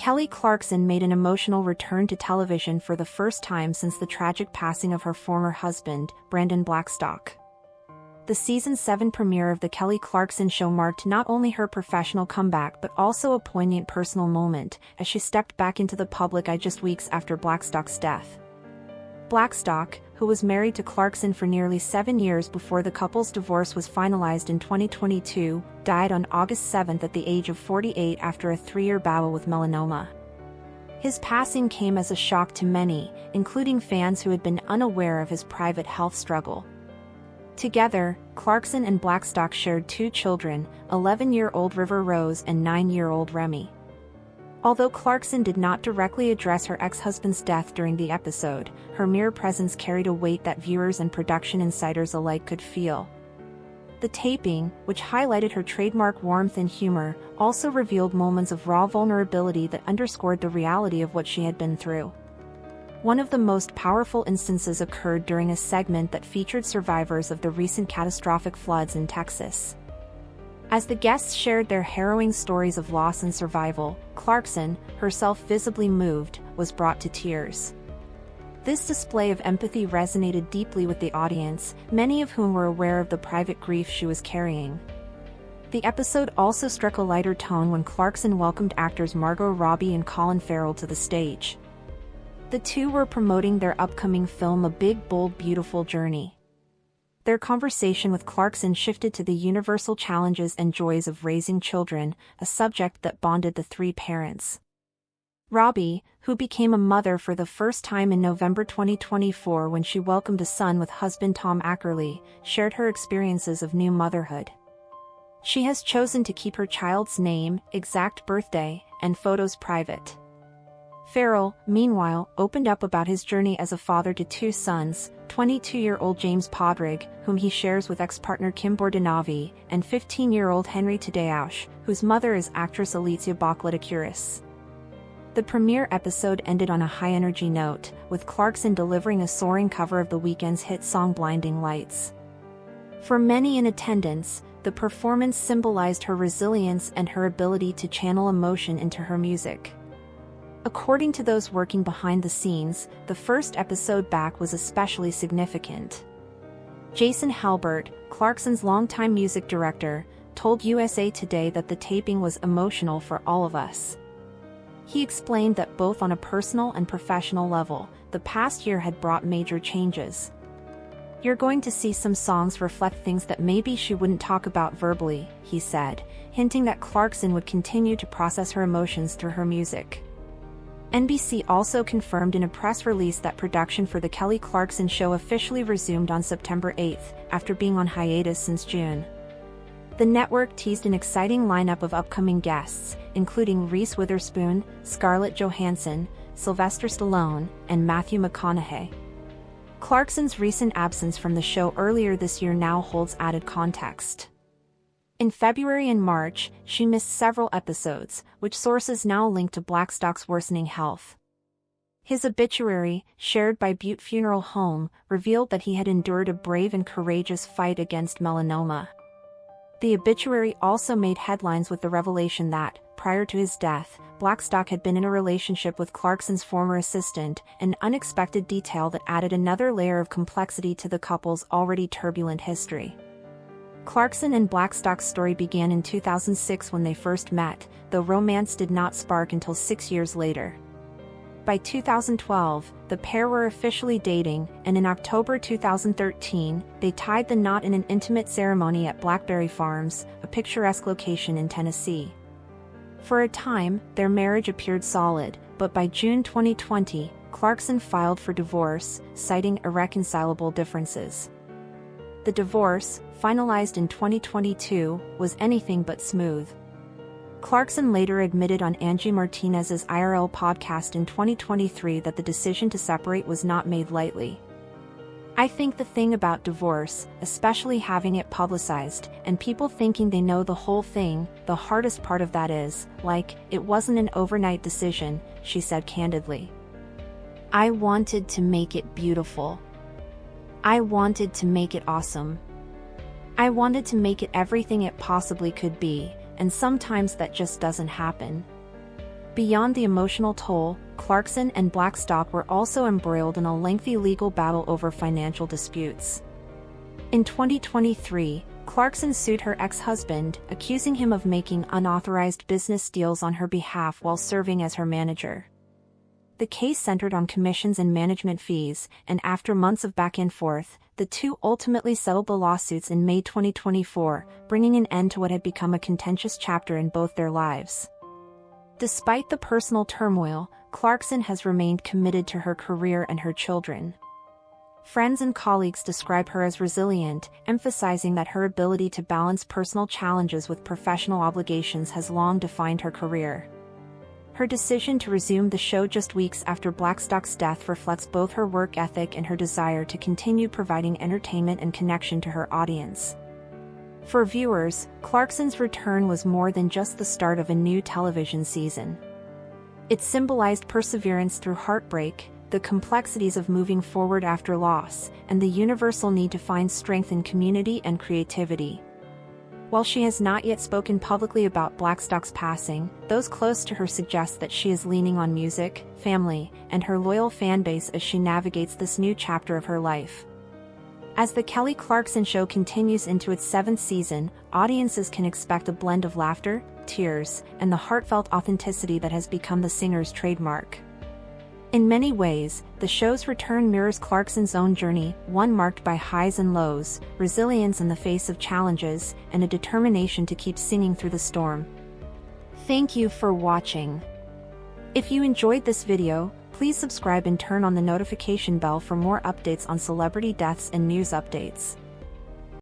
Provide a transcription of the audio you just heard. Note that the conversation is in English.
Kelly Clarkson made an emotional return to television for the first time since the tragic passing of her former husband, Brandon Blackstock. The Season 7 premiere of The Kelly Clarkson Show marked not only her professional comeback but also a poignant personal moment as she stepped back into the public eye just weeks after Blackstock's death. Blackstock, who was married to Clarkson for nearly 7 years before the couple's divorce was finalized in 2022, died on August 7 at the age of 48 after a 3-year battle with melanoma. His passing came as a shock to many, including fans who had been unaware of his private health struggle. Together, Clarkson and Blackstock shared 2 children, 11-year-old River Rose and 9-year-old Remy. Although Clarkson did not directly address her ex-husband's death during the episode, her mere presence carried a weight that viewers and production insiders alike could feel. The taping, which highlighted her trademark warmth and humor, also revealed moments of raw vulnerability that underscored the reality of what she had been through. One of the most powerful instances occurred during a segment that featured survivors of the recent catastrophic floods in Texas. As the guests shared their harrowing stories of loss and survival, Clarkson, herself visibly moved, was brought to tears. This display of empathy resonated deeply with the audience, many of whom were aware of the private grief she was carrying. The episode also struck a lighter tone when Clarkson welcomed actors Margot Robbie and Colin Farrell to the stage. The two were promoting their upcoming film A Big Bold Beautiful Journey. Their conversation with Clarkson shifted to the universal challenges and joys of raising children, a subject that bonded the 3 parents. Robbie, who became a mother for the first time in November 2024 when she welcomed a son with husband Tom Ackerley, shared her experiences of new motherhood. She has chosen to keep her child's name, exact birthday, and photos private. Farrell, meanwhile, opened up about his journey as a father to 2 sons, 22-year-old James Podrick, whom he shares with ex-partner Kim Bordanavi, and 15-year-old Henry Tadeusz, whose mother is actress Alicia Bachlida-Curis. The premiere episode ended on a high-energy note, with Clarkson delivering a soaring cover of The Weeknd's hit song Blinding Lights. For many in attendance, the performance symbolized her resilience and her ability to channel emotion into her music. According to those working behind the scenes, the first episode back was especially significant. Jason Halbert, Clarkson's longtime music director, told USA Today that the taping was emotional for all of us. He explained that both on a personal and professional level, the past year had brought major changes. "You're going to see some songs reflect things that maybe she wouldn't talk about verbally," he said, hinting that Clarkson would continue to process her emotions through her music. NBC also confirmed in a press release that production for The Kelly Clarkson Show officially resumed on September 8, after being on hiatus since June. The network teased an exciting lineup of upcoming guests, including Reese Witherspoon, Scarlett Johansson, Sylvester Stallone, and Matthew McConaughey. Clarkson's recent absence from the show earlier this year now holds added context. In February and March, she missed several episodes, which sources now link to Blackstock's worsening health. His obituary, shared by Butte Funeral Home, revealed that he had endured a brave and courageous fight against melanoma. The obituary also made headlines with the revelation that, prior to his death, Blackstock had been in a relationship with Clarkson's former assistant, an unexpected detail that added another layer of complexity to the couple's already turbulent history. Clarkson and Blackstock's story began in 2006 when they first met, though romance did not spark until 6 years later. By 2012, the pair were officially dating, and in October 2013, they tied the knot in an intimate ceremony at Blackberry Farms, a picturesque location in Tennessee. For a time, their marriage appeared solid, but by June 2020, Clarkson filed for divorce, citing irreconcilable differences. The divorce, finalized in 2022, was anything but smooth. Clarkson later admitted on Angie Martinez's IRL podcast in 2023 that the decision to separate was not made lightly. "I think the thing about divorce, especially having it publicized, and people thinking they know the whole thing, the hardest part of that is, it wasn't an overnight decision," she said candidly. "I wanted to make it beautiful. I wanted to make it awesome. I wanted to make it everything it possibly could be, and sometimes that just doesn't happen." Beyond the emotional toll, Clarkson and Blackstock were also embroiled in a lengthy legal battle over financial disputes. In 2023, Clarkson sued her ex-husband, accusing him of making unauthorized business deals on her behalf while serving as her manager. The case centered on commissions and management fees, and after months of back and forth, the two ultimately settled the lawsuits in May 2024, bringing an end to what had become a contentious chapter in both their lives. Despite the personal turmoil, Clarkson has remained committed to her career and her children. Friends and colleagues describe her as resilient, emphasizing that her ability to balance personal challenges with professional obligations has long defined her career. Her decision to resume the show just weeks after Blackstock's death reflects both her work ethic and her desire to continue providing entertainment and connection to her audience. For viewers, Clarkson's return was more than just the start of a new television season. It symbolized perseverance through heartbreak, the complexities of moving forward after loss, and the universal need to find strength in community and creativity. While she has not yet spoken publicly about Blackstock's passing, those close to her suggest that she is leaning on music, family, and her loyal fan base as she navigates this new chapter of her life. As the Kelly Clarkson Show continues into its 7th season, audiences can expect a blend of laughter, tears, and the heartfelt authenticity that has become the singer's trademark. In many ways, the show's return mirrors Clarkson's own journey, one marked by highs and lows, resilience in the face of challenges, and a determination to keep singing through the storm. Thank you for watching. If you enjoyed this video, please subscribe and turn on the notification bell for more updates on celebrity deaths and news updates.